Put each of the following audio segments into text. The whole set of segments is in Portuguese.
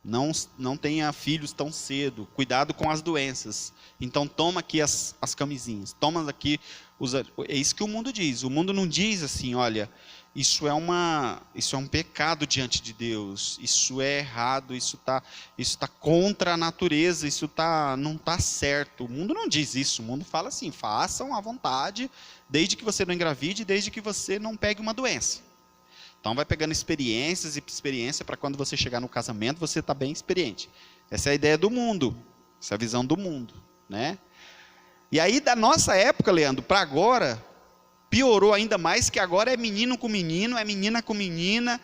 Não tenha filhos tão cedo. Cuidado com as doenças. Então toma aqui as camisinhas. Toma aqui é isso que o mundo diz. O mundo não diz assim, olha, isso é um pecado diante de Deus. Isso é errado, isso tá contra a natureza, não está certo. O mundo não diz isso. O mundo fala assim, façam à vontade, desde que você não engravide, desde que você não pegue uma doença. Então vai pegando experiência para quando você chegar no casamento, você está bem experiente. Essa é a ideia do mundo, essa é a visão do mundo, né? E aí da nossa época, Leandro, para agora, piorou ainda mais, que agora é menino com menino, é menina com menina,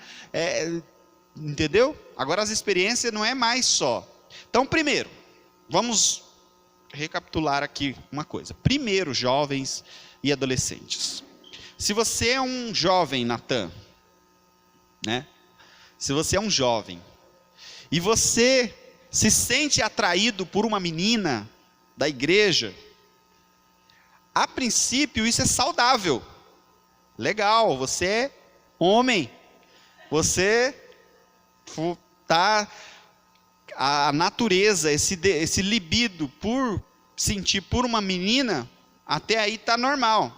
entendeu? Agora as experiências não é mais só. Então primeiro, vamos recapitular aqui uma coisa. Primeiro, jovens e adolescentes. Se você é um jovem, Natan, né? Se você é um jovem e você se sente atraído por uma menina da igreja, a princípio isso é saudável, legal, você é homem, você tá, a natureza, esse libido por sentir por uma menina, até aí tá normal.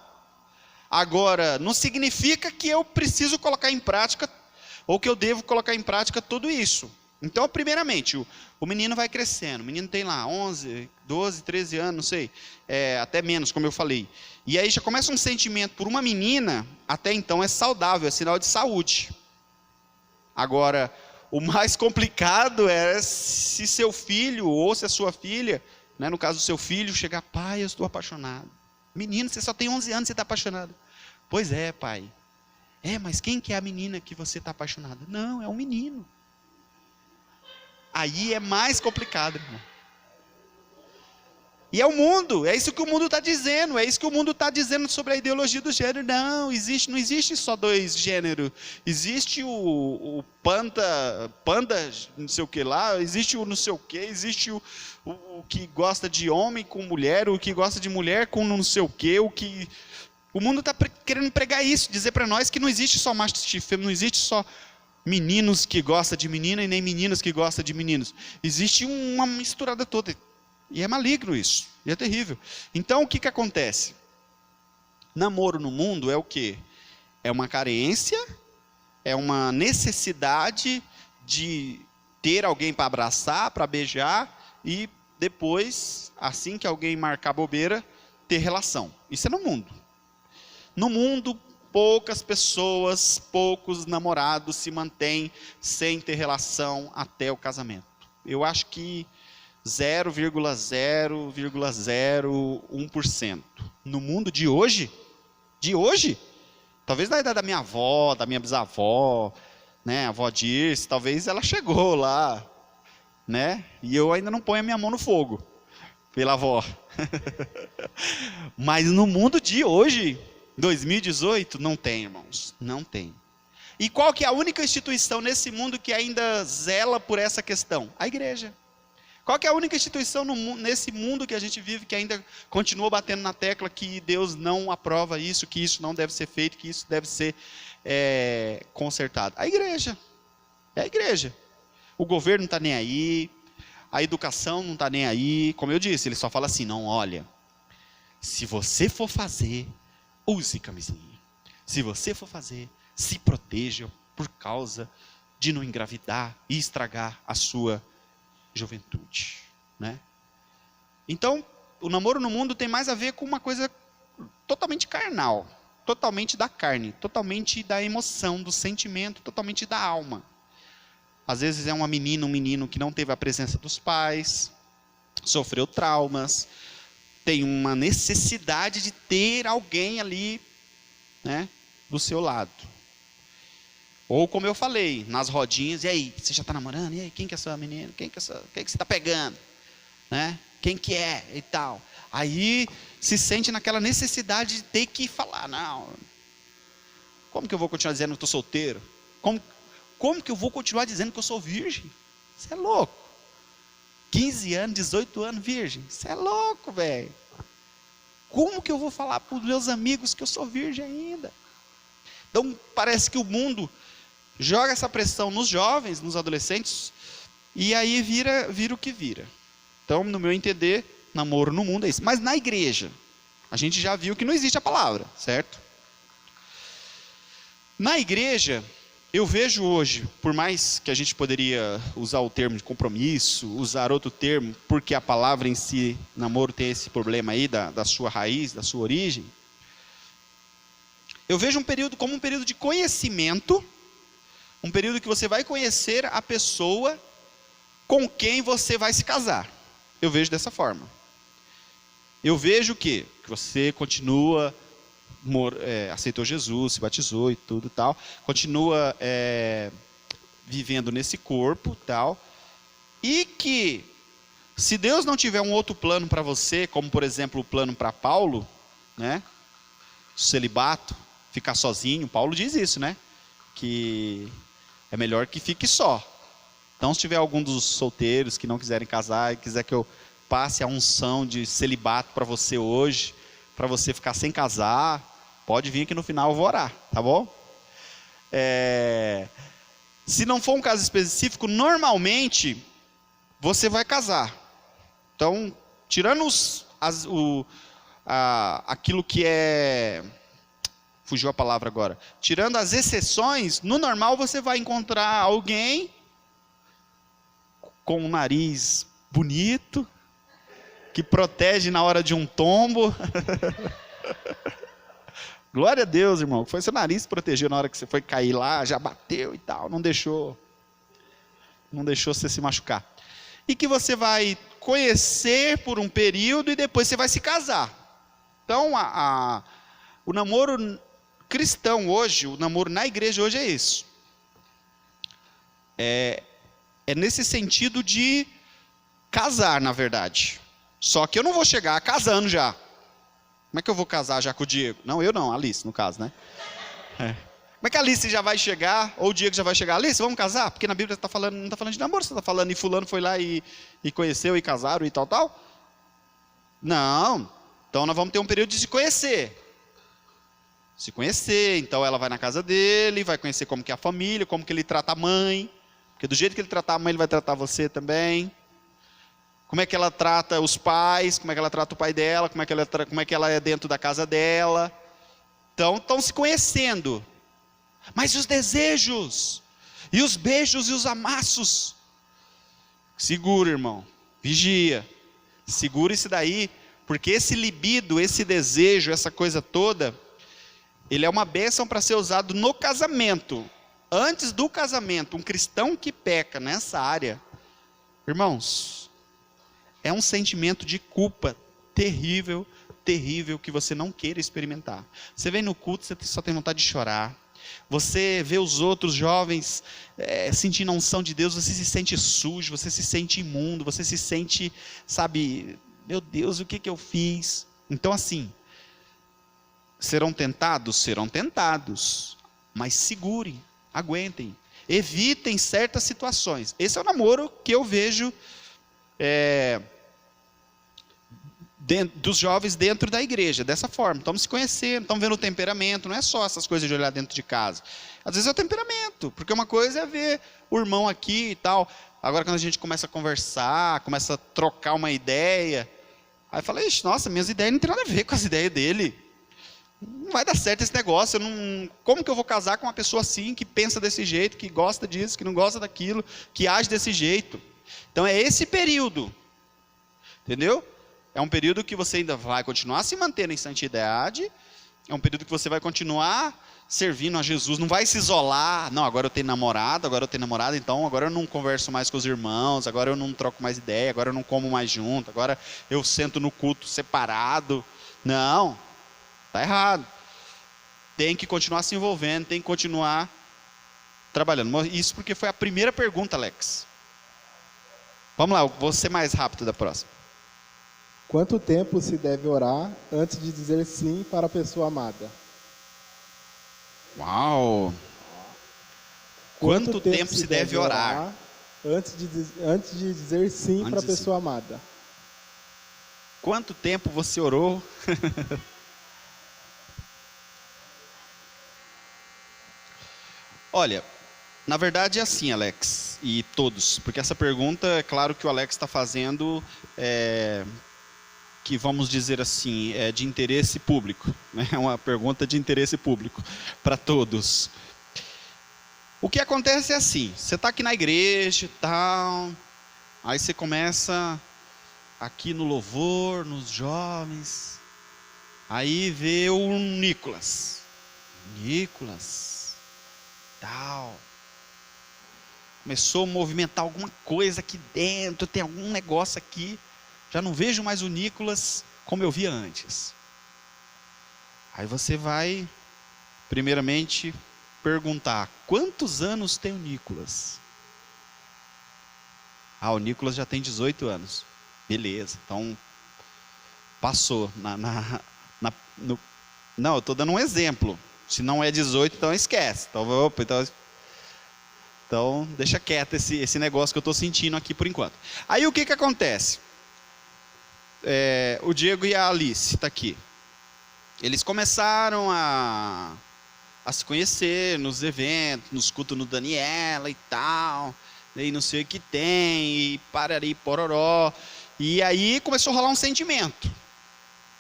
Agora, não significa que eu preciso colocar em prática, ou que eu devo colocar em prática tudo isso. Então, primeiramente, o menino vai crescendo. O menino tem lá 11, 12, 13 anos, não sei. Até menos, como eu falei. E aí já começa um sentimento por uma menina, até então é saudável, é sinal de saúde. Agora, o mais complicado é se seu filho, ou se a sua filha, né, no caso do seu filho, chegar, pai, eu estou apaixonado. Menino, você só tem 11 anos e você está apaixonado. Pois é, pai. Mas quem que é a menina que você está apaixonado? Não, é um menino. Aí é mais complicado, irmão. E é o mundo, é isso que o mundo está dizendo, é isso que o mundo está dizendo sobre a ideologia do gênero. Não existe só dois gêneros. Existe o panda, não sei o que lá, existe o não sei o que, existe o que gosta de homem com mulher, o que gosta de mulher com não sei o que, O mundo está querendo pregar isso, dizer para nós que não existe só macho e fêmea, não existe só meninos que gostam de menina e nem meninas que gostam de meninos. Existe uma misturada toda. E é maligno isso, e é terrível. Então o que acontece? Namoro no mundo é o quê? É uma carência, é uma necessidade de ter alguém para abraçar, para beijar, e depois, assim que alguém marcar bobeira, ter relação. Isso é no mundo. No mundo, poucas pessoas, poucos namorados se mantêm sem ter relação até o casamento. Eu acho que 0,0,01%. No mundo de hoje, talvez na idade da minha avó, da minha bisavó, né, a avó Dirce, talvez ela chegou lá, né, e eu ainda não ponho a minha mão no fogo, pela avó. Mas no mundo de hoje, 2018, não tem, irmãos, não tem. E qual que é a única instituição nesse mundo que ainda zela por essa questão? A igreja. Qual que é a única instituição nesse mundo que a gente vive que ainda continua batendo na tecla que Deus não aprova isso, que isso não deve ser feito, que isso deve ser consertado? A igreja. É a igreja. O governo não está nem aí, a educação não está nem aí. Como eu disse, ele só fala assim, não, olha, se você for fazer, use camisinha. Se você for fazer, se proteja por causa de não engravidar e estragar a sua juventude, né? Então, o namoro no mundo tem mais a ver com uma coisa totalmente carnal, totalmente da carne, totalmente da emoção, do sentimento, totalmente da alma. Às vezes é uma menina, um menino que não teve a presença dos pais, sofreu traumas, tem uma necessidade de ter alguém ali, né, do seu lado. Ou como eu falei, nas rodinhas, e aí, você já está namorando? E aí, quem que é essa menina? Quem que você está pegando? Né? Quem que é? E tal. Aí se sente naquela necessidade de ter que falar, não, como que eu vou continuar dizendo que estou solteiro? Como que eu vou continuar dizendo que eu sou virgem? Você é louco. 15 anos, 18 anos virgem. Você é louco, velho. Como que eu vou falar para os meus amigos que eu sou virgem ainda? Então parece que o mundo joga essa pressão nos jovens, nos adolescentes, E aí vira o que vira. Então, no meu entender, namoro no mundo é isso. Mas na igreja, a gente já viu que não existe a palavra, certo? Na igreja, eu vejo hoje, por mais que a gente poderia usar o termo de compromisso, usar outro termo, porque a palavra em si, namoro, tem esse problema aí da sua raiz, da sua origem. Eu vejo um período como um período de conhecimento, um período que você vai conhecer a pessoa com quem você vai se casar. Eu vejo dessa forma. Eu vejo que você continua, aceitou Jesus, se batizou e tudo tal, continua vivendo nesse corpo tal, e que se Deus não tiver um outro plano para você, como por exemplo o plano para Paulo, né, celibato, ficar sozinho, Paulo diz isso, né, que é melhor que fique só. Então, se tiver algum dos solteiros que não quiserem casar e quiser que eu passe a unção de celibato para você hoje, para você ficar sem casar, pode vir que no final eu vou orar, tá bom? Se não for um caso específico, normalmente você vai casar. Então, tirando aquilo que é... Fugiu a palavra agora. Tirando as exceções, no normal você vai encontrar alguém com um nariz bonito, que protege na hora de um tombo. Glória a Deus, irmão. Foi seu nariz que protegeu na hora que você foi cair lá, já bateu e tal, não deixou você se machucar. E que você vai conhecer por um período e depois você vai se casar. Então, o namoro cristão hoje, o namoro na igreja hoje é isso. É nesse sentido de casar, na verdade. Só que eu não vou chegar casando já. Como é que eu vou casar já com o Diego? Não, eu não, a Alice, no caso, né? Como é que a Alice já vai chegar, ou o Diego já vai chegar? Alice, vamos casar? Porque na Bíblia não está falando de namoro, você está falando e fulano foi lá e conheceu e casaram e tal, tal. Não. Então nós vamos ter um período de se conhecer. Se conhecer, então ela vai na casa dele, vai conhecer como que é a família, como que ele trata a mãe. Porque do jeito que ele tratar a mãe, ele vai tratar você também. Como é que ela trata os pais, como é que ela trata o pai dela, como é que ela é dentro da casa dela. Então, estão se conhecendo. Mas os desejos, e os beijos e os amassos. Segura, irmão. Vigia. Segura isso daí, porque esse libido, esse desejo, essa coisa toda, ele é uma bênção para ser usado no casamento. Antes do casamento, um cristão que peca nessa área, irmãos, é um sentimento de culpa terrível, terrível, que você não queira experimentar. Você vem no culto, você só tem vontade de chorar. Você vê os outros jovens sentindo a unção de Deus, você se sente sujo, você se sente imundo, você se sente, sabe, meu Deus, o que eu fiz? Então assim, serão tentados, mas segurem, aguentem, evitem certas situações. Esse é o namoro que eu vejo dos jovens dentro da igreja, dessa forma. Estamos se conhecendo, estamos vendo o temperamento, não é só essas coisas de olhar dentro de casa. Às vezes é o temperamento, porque uma coisa é ver o irmão aqui e tal. Agora quando a gente começa a conversar, começa a trocar uma ideia, aí fala, ixi, nossa, minhas ideias não tem nada a ver com as ideias dele. Não vai dar certo esse negócio. Como que eu vou casar com uma pessoa assim, que pensa desse jeito, que gosta disso, que não gosta daquilo, que age desse jeito? Então é esse período, entendeu? É um período que você ainda vai continuar se mantendo em santidade, é um período que você vai continuar servindo a Jesus, não vai se isolar. Não, agora eu tenho namorado, então agora eu não converso mais com os irmãos, agora eu não troco mais ideia, agora eu não como mais junto, agora eu sento no culto separado. Não, está errado. Tem que continuar se envolvendo, tem que continuar trabalhando. Isso porque foi a primeira pergunta, Alex. Vamos lá, vou ser mais rápido da próxima. Quanto tempo se deve orar antes de dizer sim para a pessoa amada? Uau! Quanto tempo se deve orar antes de dizer sim para a pessoa amada? Quanto tempo você orou? Olha, na verdade é assim, Alex. e todos, porque essa pergunta, é claro que o Alex está fazendo, que vamos dizer assim, é de interesse público, né? É uma pergunta de interesse público para todos. O que acontece é assim, você está aqui na igreja e tal, aí você começa aqui no louvor, nos jovens, aí vê o Nicolas, tal, começou a movimentar alguma coisa aqui dentro, tem algum negócio aqui, já não vejo mais o Nicolas como eu via antes. Aí você vai, primeiramente, perguntar, quantos anos tem o Nicolas? O Nicolas já tem 18 anos. Beleza, então passou. Não, eu estou dando um exemplo. Se não é 18, então esquece. Então deixa quieto esse negócio que eu estou sentindo aqui por enquanto. Aí o que acontece? O Diego e a Alice estão aqui. Eles começaram a se conhecer nos eventos, nos cultos no Daniela e tal, e não sei o que tem, e parari, pororó. E aí começou a rolar um sentimento.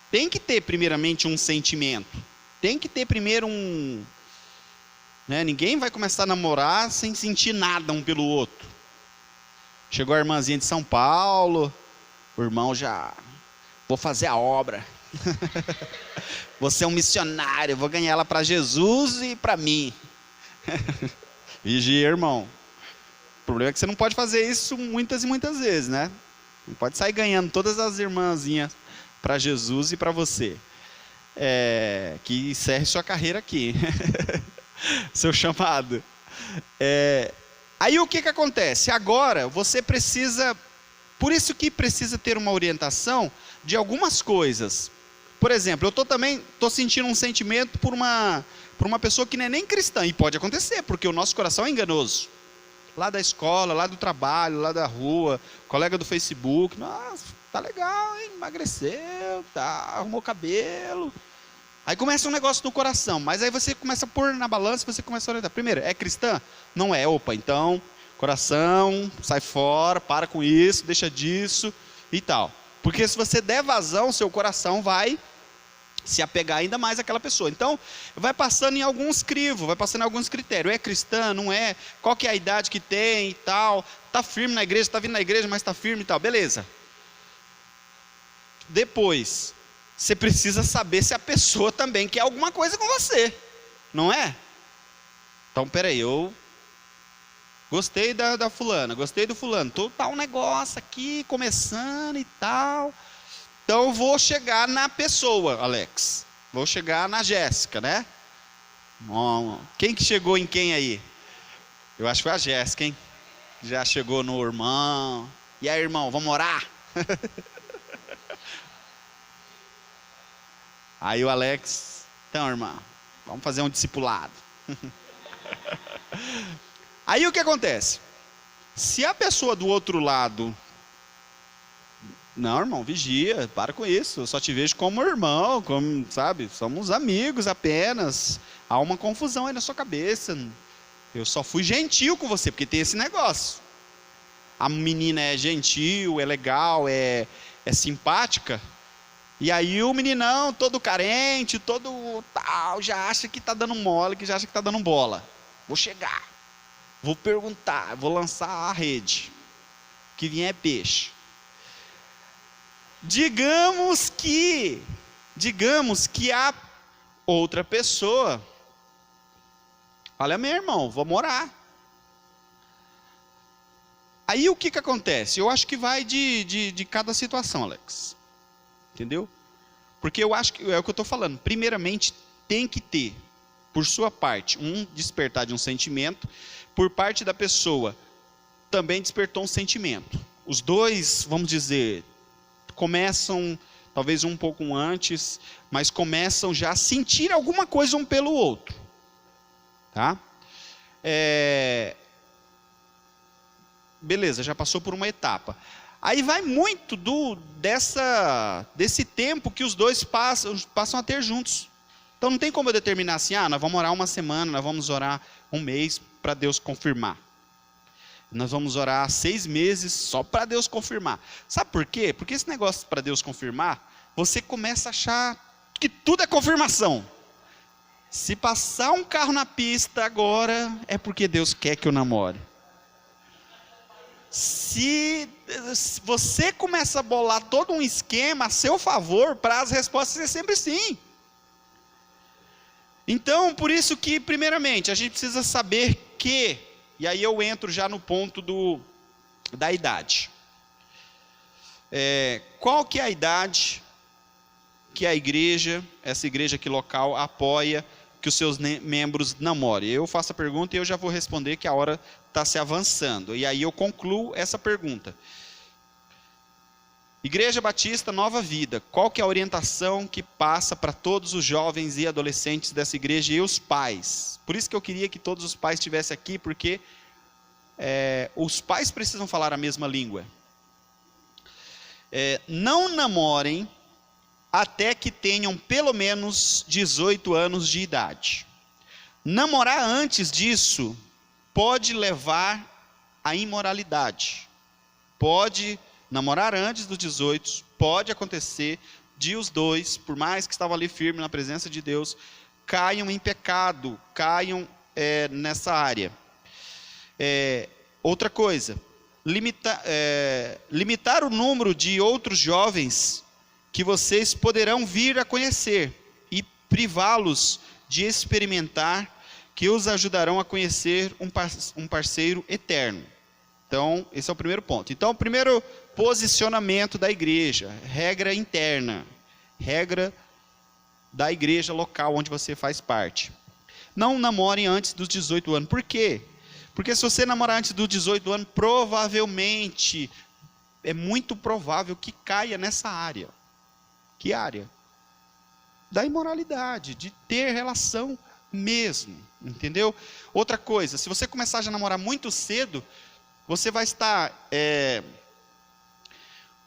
Tem que ter primeiramente um sentimento. Tem que ter primeiro um... né? Ninguém vai começar a namorar sem sentir nada um pelo outro. Chegou a irmãzinha de São Paulo, o irmão já... vou fazer a obra. Vou ser um missionário, vou ganhar ela para Jesus e para mim. Vigia, irmão. O problema é que você não pode fazer isso muitas e muitas vezes, né? Não pode sair ganhando todas as irmãzinhas para Jesus e para você. Que encerre sua carreira aqui. Seu chamado. Aí o que acontece? Agora você precisa... Por isso que precisa ter uma orientação de algumas coisas. Por exemplo, eu também estou sentindo um sentimento por uma pessoa que não é nem cristã. E pode acontecer, porque o nosso coração é enganoso. Lá da escola, lá do trabalho, lá da rua, colega do Facebook. Nossa, tá legal, hein? Emagreceu, arrumou cabelo. Aí começa um negócio no coração. Mas aí você começa a pôr na balança, você começa a orientar. Primeiro, é cristã? Não é. Opa, então, coração, sai fora, para com isso, deixa disso e tal. Porque se você der vazão, seu coração vai se apegar ainda mais àquela pessoa. Então, vai passando em alguns crivos, vai passando em alguns critérios. É cristã, não é? Qual que é a idade que tem e tal? Está firme na igreja, está vindo na igreja, mas está firme e tal. Beleza. Depois, você precisa saber se a pessoa também quer alguma coisa com você. Não é? Então, peraí, eu gostei da fulana, gostei do fulano. Tá um negócio aqui, começando e tal... Então eu vou chegar na pessoa, Alex. Vou chegar na Jéssica, né? Quem que chegou em quem aí? Eu acho que foi a Jéssica, hein? Já chegou no irmão. E aí, irmão, vamos orar? Aí o Alex, então, irmão, vamos fazer um discipulado. Aí o que acontece? Se a pessoa do outro lado... Não, irmão, vigia, para com isso. Eu só te vejo como irmão, como, sabe? Somos amigos apenas. Há uma confusão aí na sua cabeça. Eu só fui gentil com você, porque tem esse negócio. A menina é gentil, é legal, é simpática. E aí o meninão, todo carente, todo tal, já acha que está dando mole, que já acha que está dando bola. Vou chegar, vou perguntar, vou lançar a rede. O que vier é peixe. Digamos que a outra pessoa, olha, meu irmão, vamos orar. Aí o que acontece? Eu acho que vai de cada situação, Alex. Entendeu? Porque eu acho que é o que eu estou falando. Primeiramente, tem que ter, por sua parte, um despertar de um sentimento. Por parte da pessoa, também despertou um sentimento. Os dois, vamos dizer... começam, talvez um pouco antes, mas começam já a sentir alguma coisa um pelo outro. Tá? Beleza, já passou por uma etapa. Aí vai muito desse tempo que os dois passam a ter juntos. Então não tem como eu determinar assim, nós vamos orar uma semana, nós vamos orar um mês para Deus confirmar. Nós vamos orar 6 meses só para Deus confirmar. Sabe por quê? Porque esse negócio para Deus confirmar, você começa a achar que tudo é confirmação. Se passar um carro na pista agora, é porque Deus quer que eu namore. Se você começa a bolar todo um esquema a seu favor, para as respostas ser sempre sim. Então, por isso que, primeiramente, a gente precisa saber que, e aí eu entro já no ponto da idade. Qual que é a idade que a igreja, essa igreja aqui local, apoia que os seus membros namorem? Eu faço a pergunta e eu já vou responder que a hora está se avançando. E aí eu concluo essa pergunta. Igreja Batista Nova Vida, qual que é a orientação que passa para todos os jovens e adolescentes dessa igreja e os pais? Por isso que eu queria que todos os pais estivessem aqui, porque os pais precisam falar a mesma língua. Não namorem até que tenham pelo menos 18 anos de idade. Namorar antes disso pode levar à imoralidade. Namorar antes dos 18, pode acontecer de os dois, por mais que estavam ali firmes na presença de Deus, caiam em pecado, caiam nessa área. Outra coisa, limitar o número de outros jovens que vocês poderão vir a conhecer e privá-los de experimentar, que os ajudarão a conhecer um parceiro eterno. Então, esse é o primeiro ponto. Então, o primeiro posicionamento da igreja, regra interna, regra da igreja local onde você faz parte. Não namorem antes dos 18 anos. Por quê? Porque se você namorar antes dos 18 anos, provavelmente, é muito provável que caia nessa área. Que área? Da imoralidade, de ter relação mesmo, entendeu? Outra coisa, se você começar já a namorar muito cedo, você vai estar,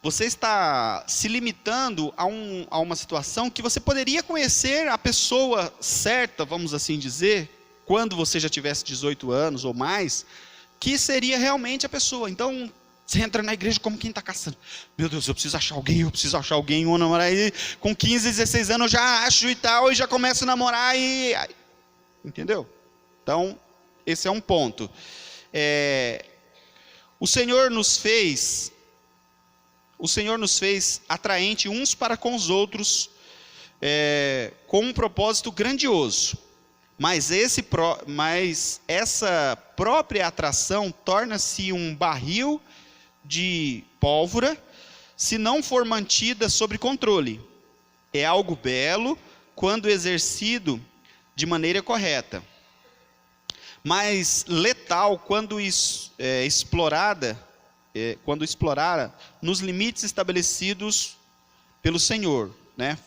você está se limitando a uma situação que você poderia conhecer a pessoa certa, vamos assim dizer, quando você já tivesse 18 anos ou mais, que seria realmente a pessoa. Então, você entra na igreja como quem está caçando. Meu Deus, eu preciso achar alguém, vou namorar. E com 15, 16 anos eu já acho e tal, e já começo a namorar e... Entendeu? Então, esse é um ponto. O Senhor nos fez atraente uns para com os outros, com um propósito grandioso. Mas essa própria atração torna-se um barril de pólvora se não for mantida sob controle. É algo belo quando exercido de maneira correta, mas letal quando explorada nos limites estabelecidos pelo Senhor, né?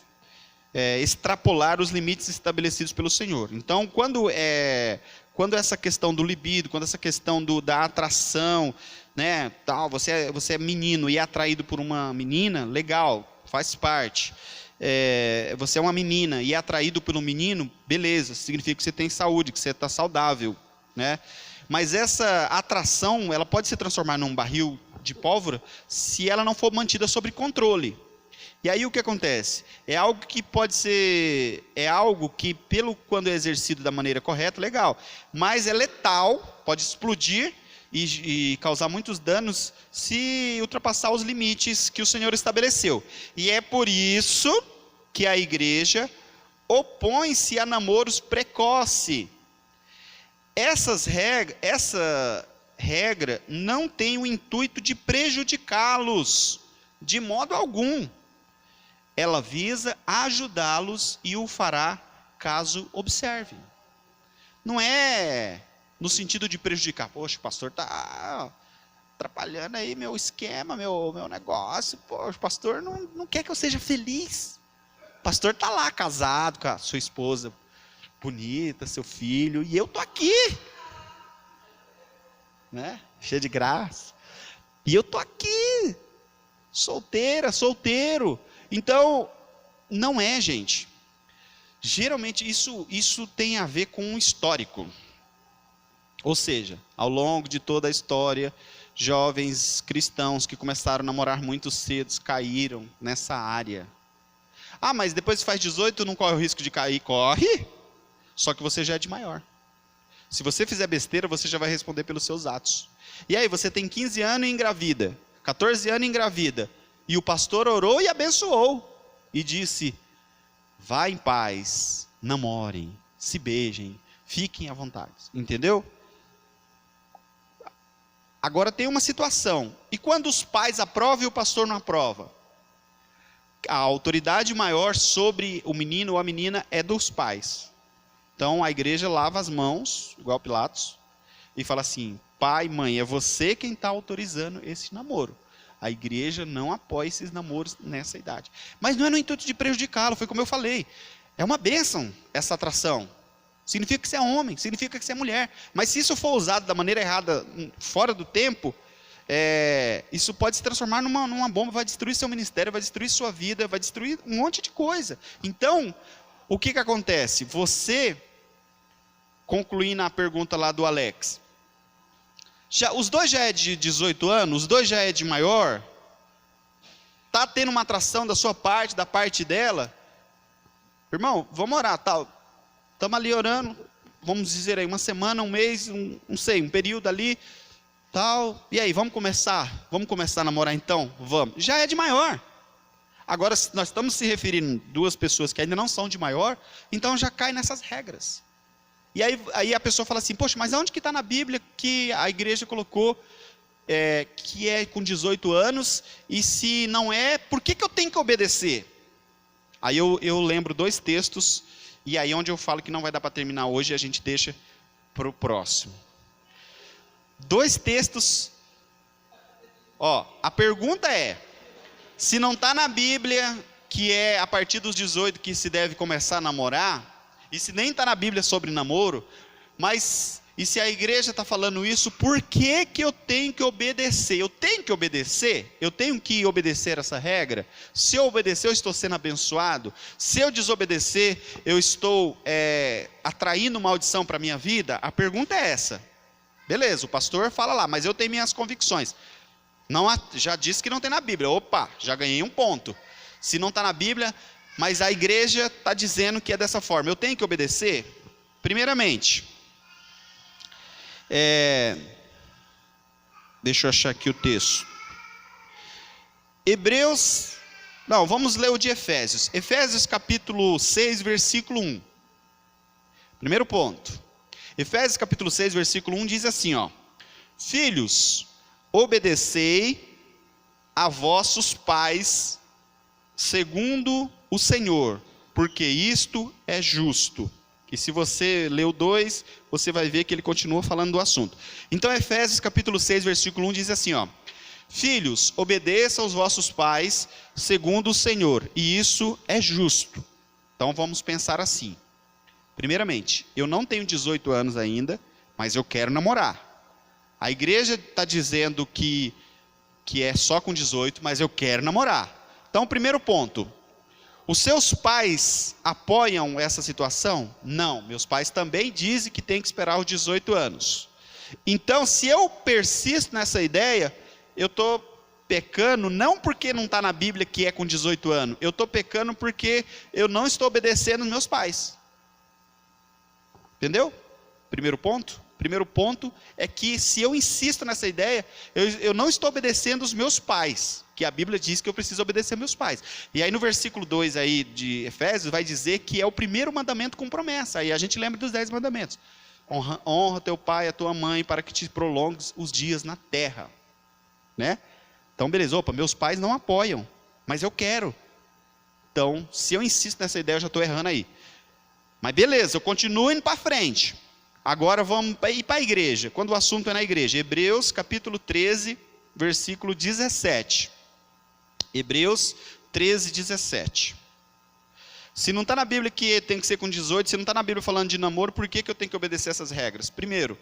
Extrapolar os limites estabelecidos pelo Senhor. Então, quando essa questão do libido, quando essa questão da atração, né, tal, você é menino e é atraído por uma menina, legal, faz parte. Você é uma menina e é atraído por um menino, beleza, significa que você tem saúde, que você está saudável, né? Mas essa atração, ela pode se transformar num barril de pólvora se ela não for mantida sob controle. E aí o que acontece? É algo que quando é exercido da maneira correta, legal, mas é letal, pode explodir e causar muitos danos se ultrapassar os limites que o Senhor estabeleceu. E é por isso que a igreja opõe-se a namoros precoces. Essa regra não tem o intuito de prejudicá-los de modo algum. Ela visa ajudá-los e o fará caso observem. Não é no sentido de prejudicar. Poxa, o pastor está atrapalhando aí meu esquema, meu negócio. Poxa, o pastor não quer que eu seja feliz. O pastor está lá casado com a sua esposa bonita, seu filho, e eu estou aqui, né? Cheio de graça. E eu estou aqui, solteiro. Então, não é, gente. Geralmente isso tem a ver com o histórico. Ou seja, ao longo de toda a história, jovens cristãos que começaram a namorar muito cedo caíram nessa área. Ah, mas depois que faz 18 não corre o risco de cair? Corre! Só que você já é de maior. Se você fizer besteira, você já vai responder pelos seus atos. E aí, você tem 15 anos e engravida, 14 anos e engravida, e o pastor orou e abençoou, e disse, vá em paz, namorem, se beijem, fiquem à vontade. Entendeu? Agora tem uma situação, e quando os pais aprovam e o pastor não aprova? A autoridade maior sobre o menino ou a menina é dos pais. Então a igreja lava as mãos, igual Pilatos, e fala assim, pai, mãe, é você quem está autorizando esse namoro. A igreja não apoia esses namoros nessa idade. Mas não é no intuito de prejudicá-lo, foi como eu falei. É uma bênção essa atração. Significa que você é homem, significa que você é mulher. Mas se isso for usado da maneira errada, fora do tempo, isso pode se transformar numa bomba, vai destruir seu ministério, vai destruir sua vida, vai destruir um monte de coisa. Então, o que acontece? Você, concluindo a pergunta lá do Alex, os dois já é de 18 anos, os dois já é de maior, está tendo uma atração da sua parte, da parte dela, irmão, vamos orar, tal, estamos ali orando, vamos dizer aí, uma semana, um mês, não sei, um período ali, tal, e aí, vamos começar a namorar então? Vamos, já é de maior. Agora, nós estamos se referindo a duas pessoas que ainda não são de maior, então já cai nessas regras. E aí a pessoa fala assim, poxa, mas onde que está na Bíblia que a igreja colocou que é com 18 anos, e se não é, por que eu tenho que obedecer? Aí eu lembro dois textos, e aí onde eu falo que não vai dar para terminar hoje, a gente deixa para o próximo. Dois textos, a pergunta é, se não está na Bíblia que é a partir dos 18 que se deve começar a namorar, e se nem está na Bíblia sobre namoro, mas e se a igreja está falando isso, por que eu tenho que obedecer? Eu tenho que obedecer? Eu tenho que obedecer essa regra? Se eu obedecer, eu estou sendo abençoado? Se eu desobedecer, eu estou atraindo maldição para a minha vida? A pergunta é essa. Beleza, o pastor fala lá, mas eu tenho minhas convicções. Já disse que não tem na Bíblia. Opa, já ganhei um ponto. Se não está na Bíblia, mas a igreja está dizendo que é dessa forma, eu tenho que obedecer? Primeiramente, deixa eu achar aqui o texto. Vamos ler o de Efésios. Efésios capítulo 6, versículo 1. Primeiro ponto. Efésios capítulo 6, versículo 1 diz assim, filhos, obedecei a vossos pais, segundo o Senhor, porque isto é justo. E se você leu 2, você vai ver que ele continua falando do assunto. Então, Efésios capítulo 6, versículo 1 diz assim, filhos, obedeçam aos vossos pais, segundo o Senhor, e isso é justo. Então, vamos pensar assim. Primeiramente, eu não tenho 18 anos ainda, mas eu quero namorar. A igreja está dizendo que é só com 18, mas eu quero namorar. Então, primeiro ponto, os seus pais apoiam essa situação? Não, meus pais também dizem que tem que esperar os 18 anos. Então, se eu persisto nessa ideia, eu estou pecando não porque não está na Bíblia que é com 18 anos, eu estou pecando porque eu não estou obedecendo os meus pais. Entendeu? Primeiro ponto? Primeiro ponto é que se eu insisto nessa ideia, eu não estou obedecendo os meus pais, que a Bíblia diz que eu preciso obedecer meus pais. E aí no versículo 2 aí de Efésios vai dizer que é o primeiro mandamento com promessa. Aí a gente lembra dos 10 mandamentos. Honra teu pai e a tua mãe para que te prolongues os dias na terra. Né? Então beleza, meus pais não apoiam, mas eu quero. Então se eu insisto nessa ideia eu já estou errando aí. Mas beleza, eu continuo indo para frente. Agora vamos ir para a igreja, quando o assunto é na igreja. Hebreus capítulo 13, versículo 17. Hebreus 13, 17. Se não está na Bíblia que tem que ser com 18, se não está na Bíblia falando de namoro, por que eu tenho que obedecer essas regras? Primeiro,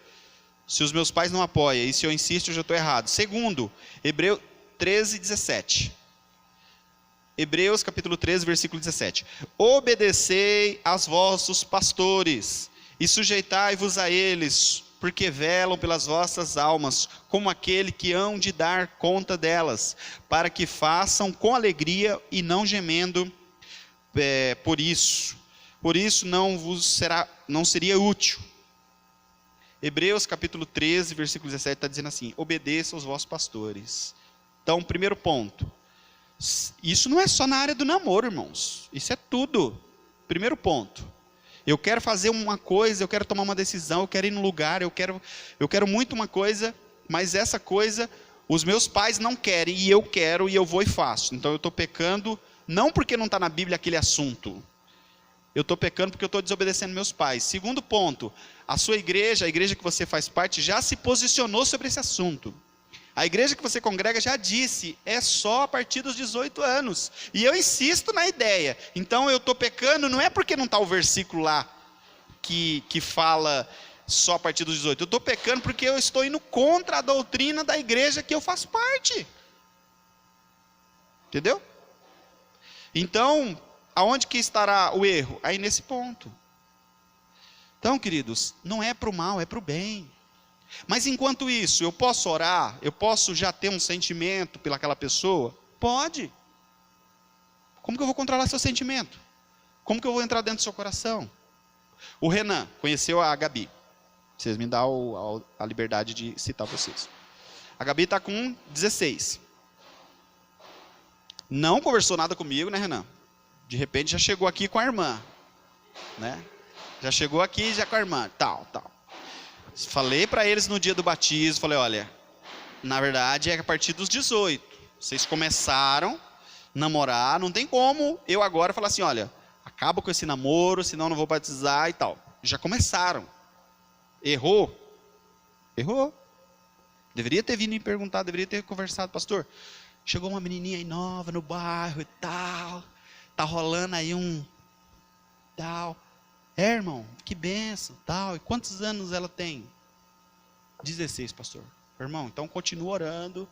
se os meus pais não apoiam, e se eu insisto, eu já estou errado. Segundo, Hebreus 13, 17. Hebreus capítulo 13, versículo 17. Obedecei aos vossos pastores, e sujeitai-vos a eles, porque velam pelas vossas almas, como aquele que hão de dar conta delas, para que façam com alegria e não gemendo por isso. Por isso não seria útil. Hebreus capítulo 13, versículo 17 está dizendo assim: obedeçam aos vossos pastores. Então, primeiro ponto, isso não é só na área do namoro, irmãos, isso é tudo. Primeiro ponto, eu quero fazer uma coisa, eu quero tomar uma decisão, eu quero ir num lugar, eu quero muito uma coisa, mas essa coisa os meus pais não querem, e eu quero, e eu vou e faço. Então eu estou pecando, não porque não está na Bíblia aquele assunto, eu estou pecando porque eu estou desobedecendo meus pais. Segundo ponto, a sua igreja, a igreja que você faz parte, já se posicionou sobre esse assunto. A igreja que você congrega já disse, é só a partir dos 18 anos. E eu insisto na ideia. Então eu estou pecando, não é porque não está o versículo lá que fala só a partir dos 18. Eu estou pecando porque eu estou indo contra a doutrina da igreja que eu faço parte. Entendeu? Então, aonde que estará o erro? Aí nesse ponto. Então, queridos, não é para o mal, é para o bem. Mas enquanto isso, eu posso orar? Eu posso já ter um sentimento pelaquela pessoa? Pode. Como que eu vou controlar seu sentimento? Como que eu vou entrar dentro do seu coração? O Renan conheceu a Gabi. Vocês me dão a liberdade de citar vocês. A Gabi está com 16. Não conversou nada comigo, né, Renan? De repente já chegou aqui com a irmã, né? Já chegou aqui já com a irmã, tal. Falei para eles no dia do batismo, falei, olha, na verdade é a partir dos 18. Vocês começaram a namorar, não tem como eu agora falar assim, olha, acaba com esse namoro, senão não vou batizar e tal. Já começaram. Errou? Errou. Deveria ter vindo me perguntar, deveria ter conversado, pastor, chegou uma menininha aí nova no bairro e tal, tá rolando aí um tal. Irmão, que bênção, tal. E quantos anos ela tem? 16, pastor. Irmão, então continua orando,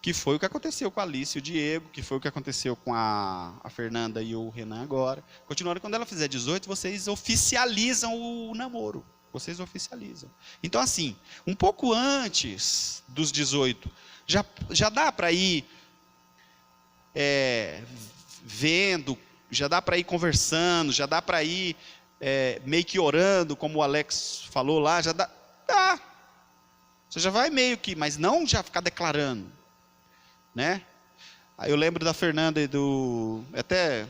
que foi o que aconteceu com a Alice e o Diego, que foi o que aconteceu com a Fernanda e o Renan agora. Continua orando, quando ela fizer 18, vocês oficializam o namoro. Vocês oficializam. Então assim, um pouco antes dos 18, já dá para ir vendo, já dá para ir conversando, já dá para ir meio que orando, como o Alex falou lá, já dá. Você já vai meio que, mas não já ficar declarando, né? Aí eu lembro da Fernanda e do, é até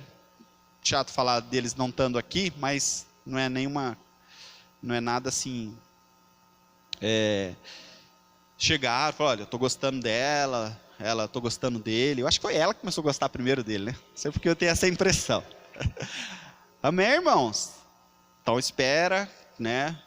chato falar deles não estando aqui, mas não é nada assim, chegar, falar, olha, eu estou gostando dela, estou gostando dele. Eu acho que foi ela que começou a gostar primeiro dele, né? Não sei porque eu tenho essa impressão. Amém, irmãos? Então espera, né?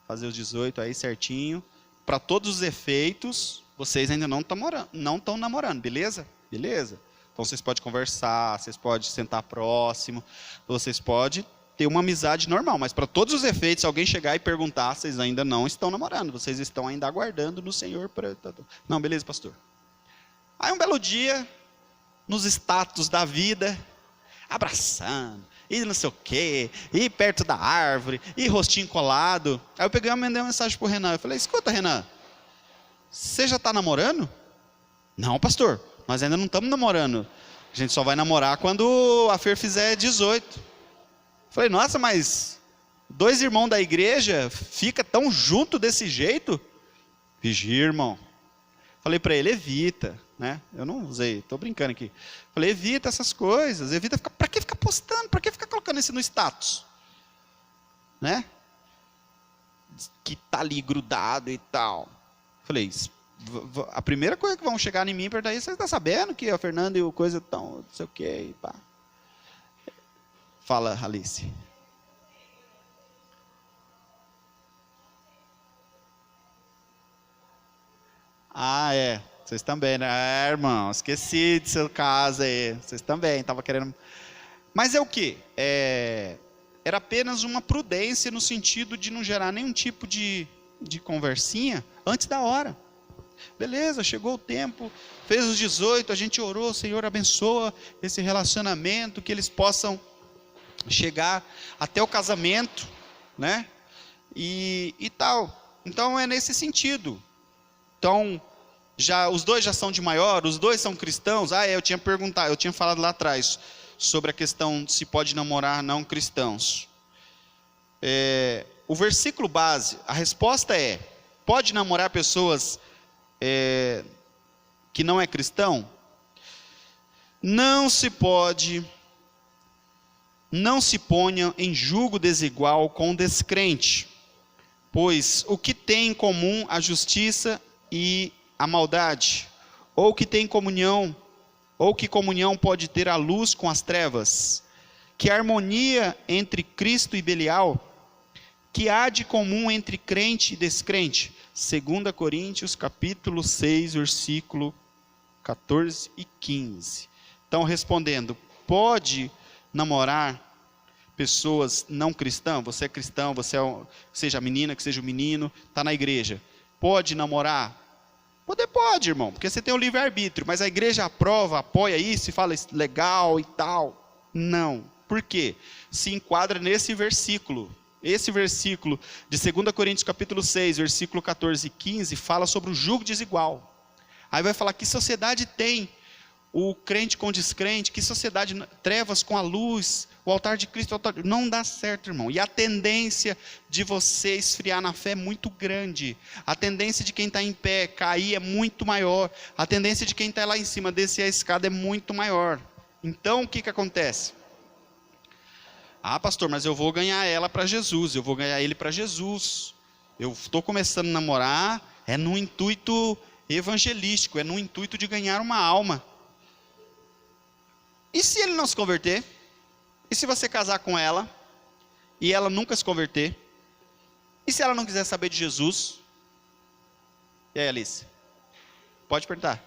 Fazer os 18 aí certinho. Para todos os efeitos, vocês ainda não estão namorando, beleza? Beleza? Então vocês podem conversar, vocês podem sentar próximo, vocês podem ter uma amizade normal, mas para todos os efeitos, se alguém chegar e perguntar, vocês ainda não estão namorando, vocês estão ainda aguardando no Senhor. Não, beleza, pastor. Aí um belo dia, nos status da vida, abraçando, e não sei o quê, e perto da árvore, e rostinho colado. Aí eu peguei e mandei uma mensagem pro Renan. Eu falei, escuta, Renan, você já está namorando? Não, pastor, nós ainda não estamos namorando. A gente só vai namorar quando a Fer fizer 18. Eu falei, nossa, mas 2 irmãos da igreja fica tão junto desse jeito? Vigia, irmão. Falei para ele, evita, né? Eu não usei, estou brincando aqui. Falei, evita essas coisas, evita ficar, para que ficar postando, para que ficar colocando isso no status? Né? Que tá ali grudado e tal. Falei, a primeira coisa que vão chegar em mim, perguntar isso, você está sabendo que a Fernanda e o coisa estão, não sei o quê, e pá. Fala, Alice. Vocês também, né? Irmão, esqueci do seu caso aí. Vocês também, estava querendo. Mas é o quê? Era apenas uma prudência no sentido de não gerar nenhum tipo de conversinha antes da hora. Beleza, chegou o tempo, fez os 18, a gente orou, Senhor abençoa esse relacionamento, que eles possam chegar até o casamento, né? E tal. Então é nesse sentido. Então, os dois já são de maior, os dois são cristãos. Eu tinha falado lá atrás sobre a questão de se pode namorar não cristãos. O versículo base, a resposta é: pode namorar pessoas que não é cristão? Não se pode, não se ponha em julgo desigual com o descrente, pois o que tem em comum a justiça e a maldade? Ou que tem comunhão, ou que comunhão pode ter a luz com as trevas? Que harmonia entre Cristo e Belial? Que há de comum entre crente e descrente? 2 Coríntios capítulo 6, versículo 14 e 15. Então, respondendo, pode namorar pessoas não cristãs? Você é cristão, seja a menina, que seja o menino, está na igreja. Pode namorar? Pode, irmão, porque você tem o livre-arbítrio, mas a igreja aprova, apoia isso e fala legal e tal. Não. Por quê? Se enquadra nesse versículo. Esse versículo de 2 Coríntios capítulo 6, versículo 14 e 15, fala sobre o jugo desigual. Aí vai falar que sociedade tem o crente com o descrente, que sociedade, trevas com a luz, o altar de Cristo, não dá certo, irmão. E a tendência de você esfriar na fé é muito grande. A tendência de quem está em pé cair é muito maior. A tendência de quem está lá em cima descer a escada é muito maior. Então o que acontece? Pastor, mas eu vou ganhar ela para Jesus, eu vou ganhar ele para Jesus. Eu estou começando a namorar, é no intuito evangelístico, é no intuito de ganhar uma alma. E se ele não se converter? E se você casar com ela e ela nunca se converter? E se ela não quiser saber de Jesus? E aí, Alice? Pode perguntar.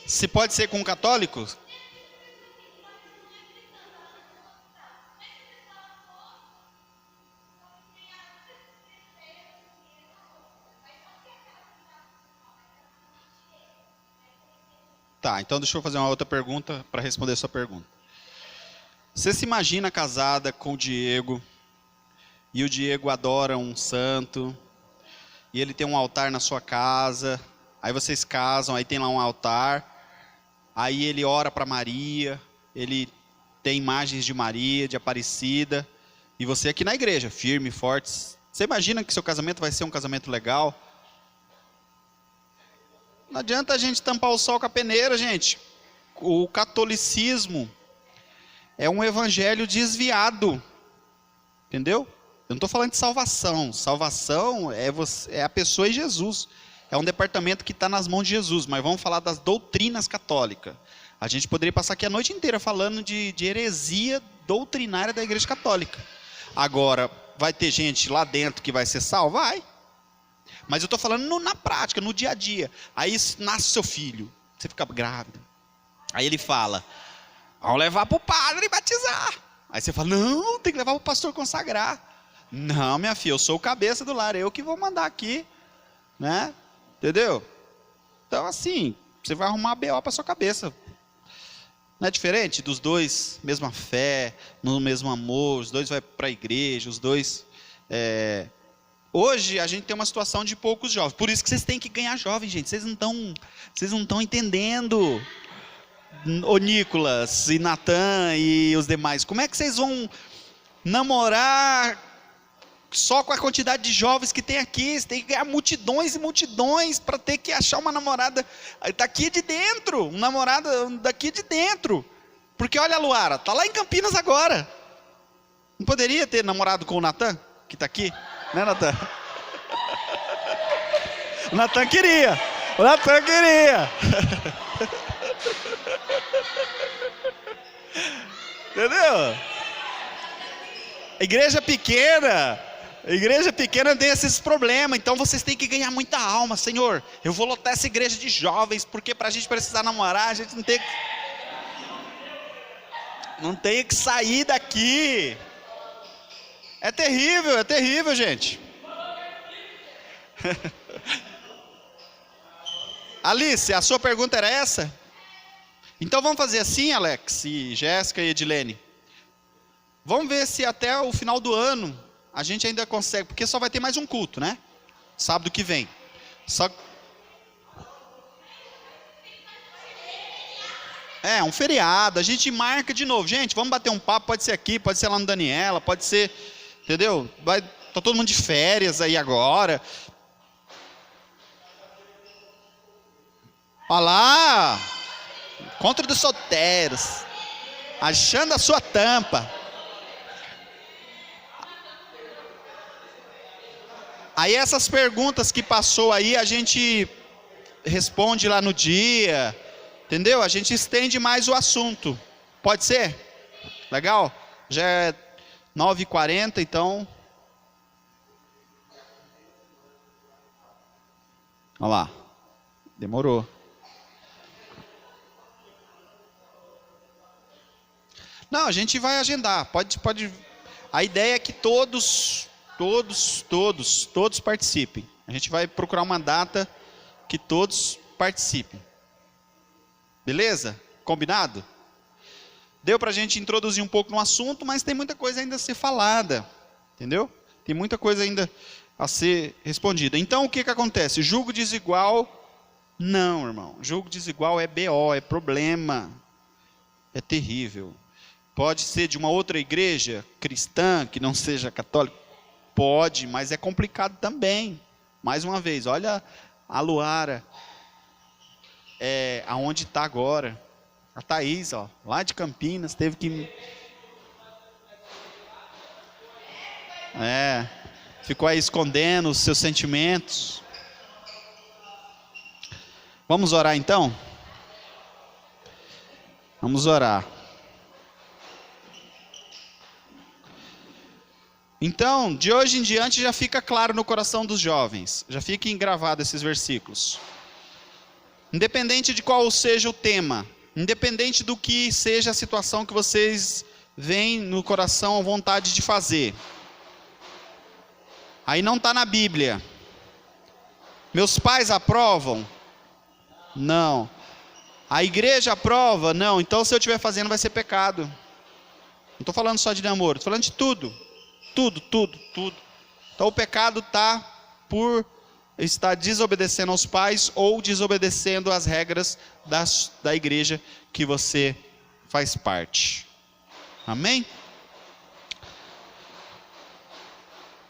Se pode ser com católicos? Tá, então deixa eu fazer uma outra pergunta para responder a sua pergunta. Você se imagina casada com o Diego, e o Diego adora um santo, e ele tem um altar na sua casa, aí vocês casam, aí tem lá um altar, aí ele ora para Maria, ele tem imagens de Maria, de Aparecida, e você aqui na igreja, firme, forte. Você imagina que seu casamento vai ser um casamento legal? Não adianta a gente tampar o sol com a peneira, gente. O catolicismo é um evangelho desviado, entendeu? Eu não estou falando de salvação. Salvação é a pessoa e Jesus. É um departamento que está nas mãos de Jesus. Mas vamos falar das doutrinas católicas. A gente poderia passar aqui a noite inteira falando de heresia doutrinária da Igreja Católica. Agora, vai ter gente lá dentro que vai ser salva? Vai. Mas eu estou falando na prática, no dia a dia. Aí nasce seu filho, você fica grávida. Aí ele fala, vamos levar para o padre batizar. Aí você fala, não, tem que levar para o pastor consagrar. Não, minha filha, eu sou o cabeça do lar, eu que vou mandar aqui, né? Entendeu? Então assim, você vai arrumar BO para sua cabeça. Não é diferente dos dois, mesma fé, no mesmo amor, os dois vão para a igreja, os dois... Hoje a gente tem uma situação de poucos jovens, por isso que vocês têm que ganhar jovens, gente. Vocês não estão entendendo, ô Nicolas e Natan e os demais. Como é que vocês vão namorar só com a quantidade de jovens que tem aqui? Você tem que ganhar multidões e multidões para ter que achar uma namorada daqui de dentro, um namorado daqui de dentro. Porque olha a Luara, tá lá em Campinas agora. Não poderia ter namorado com o Natan, que está aqui? Né, Natan? O Natan queria. Entendeu? Igreja pequena tem esses problemas, então vocês têm que ganhar muita alma. Senhor, eu vou lotar essa igreja de jovens, porque para a gente precisar namorar, a gente não tem que sair daqui. É terrível, gente. Alice, a sua pergunta era essa? Então vamos fazer assim, Alex, e Jéssica e Edilene. Vamos ver se até o final do ano a gente ainda consegue, porque só vai ter mais um culto, né? Sábado que vem. Um feriado, a gente marca de novo. Gente, vamos bater um papo, pode ser aqui, pode ser lá no Daniela, pode ser, entendeu? Tá todo mundo de férias aí agora. Olha lá, encontro dos solteiros, achando a sua tampa. Aí essas perguntas que passou aí, a gente responde lá no dia, entendeu? A gente estende mais o assunto. Pode ser? Legal? Já é 9h40, então. Olha lá. Demorou. Não, a gente vai agendar. Pode. A ideia é que todos participem. A gente vai procurar uma data que todos participem. Beleza? Combinado? Deu para a gente introduzir um pouco no assunto, mas tem muita coisa ainda a ser falada. Entendeu? Tem muita coisa ainda a ser respondida. Então, o que acontece? Julgo desigual? Não, irmão. Julgo desigual é BO, é problema. É terrível. Pode ser de uma outra igreja cristã, que não seja católica? Pode, mas é complicado também. Mais uma vez, olha a Luara, aonde está agora. A Thaís, ó, lá de Campinas, teve que... ficou aí escondendo os seus sentimentos. Vamos orar então? Vamos orar. Então, de hoje em diante já fica claro no coração dos jovens, já fica engravado esses versículos. Independente de qual seja o tema, independente do que seja a situação que vocês veem no coração a vontade de fazer. Aí não está na Bíblia. Meus pais aprovam? Não. A igreja aprova? Não. Então se eu estiver fazendo vai ser pecado. Não estou falando só de namoro, estou falando de tudo. Tudo. Então o pecado está por estar desobedecendo aos pais ou desobedecendo às regras da igreja que você faz parte. Amém?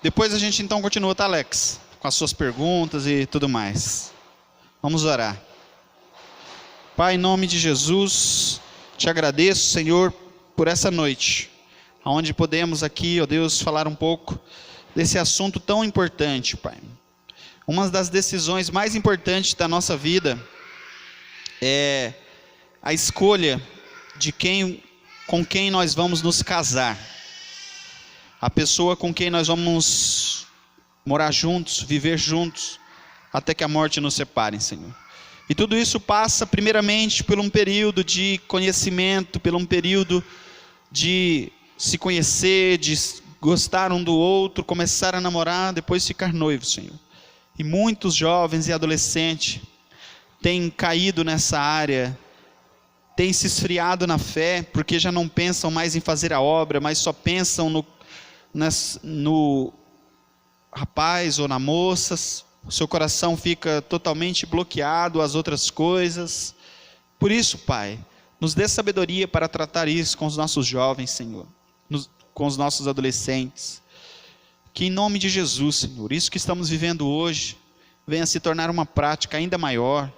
Depois a gente então continua, tá, Alex? Com as suas perguntas e tudo mais. Vamos orar. Pai, em nome de Jesus, te agradeço, Senhor, por essa noite, onde podemos aqui, ó Deus, falar um pouco desse assunto tão importante, Pai. Uma das decisões mais importantes da nossa vida é a escolha de com quem nós vamos nos casar. A pessoa com quem nós vamos morar juntos, viver juntos, até que a morte nos separe, Senhor. E tudo isso passa primeiramente por um período de conhecimento, por um período de se conhecer, de gostar um do outro, começar a namorar, depois ficar noivo, Senhor. E muitos jovens e adolescentes têm caído nessa área, têm se esfriado na fé, porque já não pensam mais em fazer a obra, mas só pensam no rapaz ou na moça. O seu coração fica totalmente bloqueado às outras coisas. Por isso, Pai, nos dê sabedoria para tratar isso com os nossos jovens, Senhor, com os nossos adolescentes. Que em nome de Jesus, Senhor, isso que estamos vivendo hoje, venha se tornar uma prática ainda maior.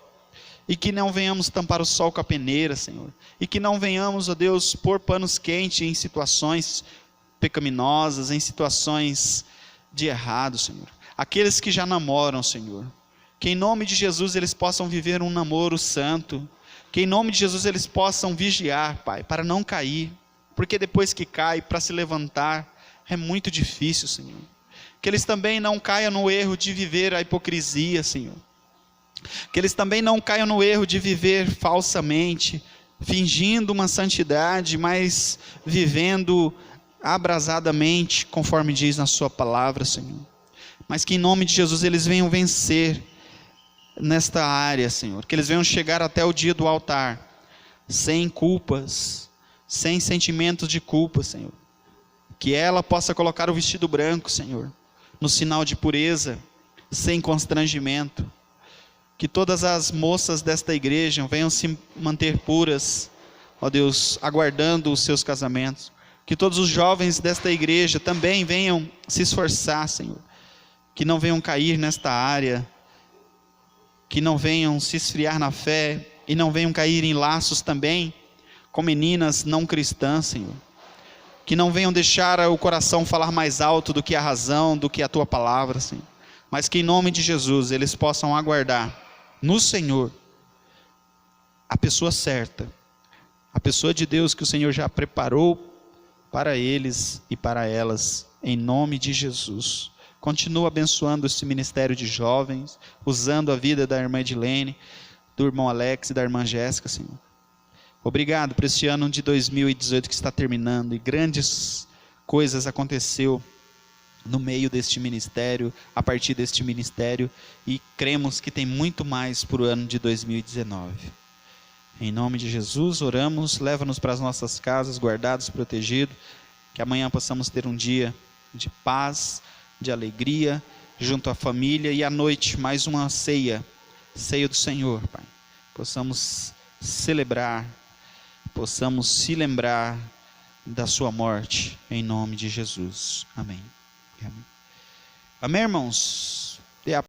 E que não venhamos tampar o sol com a peneira, Senhor. E que não venhamos, ó Deus, pôr panos quentes em situações pecaminosas, em situações de errado, Senhor. Aqueles que já namoram, Senhor, que em nome de Jesus eles possam viver um namoro santo, Que em nome de Jesus eles possam vigiar, Pai, para não cair. Porque depois que cai, para se levantar, é muito difícil, Senhor. Que eles também não caiam no erro de viver a hipocrisia, Senhor. Que eles também não caiam no erro de viver falsamente, fingindo uma santidade, mas vivendo abrasadamente, conforme diz na sua palavra, Senhor. Mas que em nome de Jesus eles venham vencer nesta área, Senhor. Que eles venham chegar até o dia do altar, sem culpas, sem sentimentos de culpa, Senhor. Que ela possa colocar o vestido branco, Senhor, no sinal de pureza, sem constrangimento. Que todas as moças desta igreja venham se manter puras, ó Deus, aguardando os seus casamentos. Que todos os jovens desta igreja também venham se esforçar, Senhor. Que não venham cair nesta área, que não venham se esfriar na fé e não venham cair em laços também com meninas não cristãs, Senhor. Que não venham deixar o coração falar mais alto do que a razão, do que a tua palavra, Senhor. Mas que em nome de Jesus eles possam aguardar no Senhor a pessoa certa, a pessoa de Deus que o Senhor já preparou para eles e para elas, em nome de Jesus. Continua abençoando esse ministério de jovens, usando a vida da irmã Edilene, do irmão Alex e da irmã Jéssica, Senhor. Obrigado por este ano de 2018 que está terminando, e grandes coisas aconteceu no meio deste ministério, a partir deste ministério, e cremos que tem muito mais para o ano de 2019. Em nome de Jesus, oramos, leva-nos para as nossas casas, guardados, protegidos, que amanhã possamos ter um dia de paz, de alegria, junto à família, e à noite, mais uma ceia do Senhor, Pai. Possamos celebrar, possamos se lembrar da sua morte, em nome de Jesus. Amém. Amém, irmãos?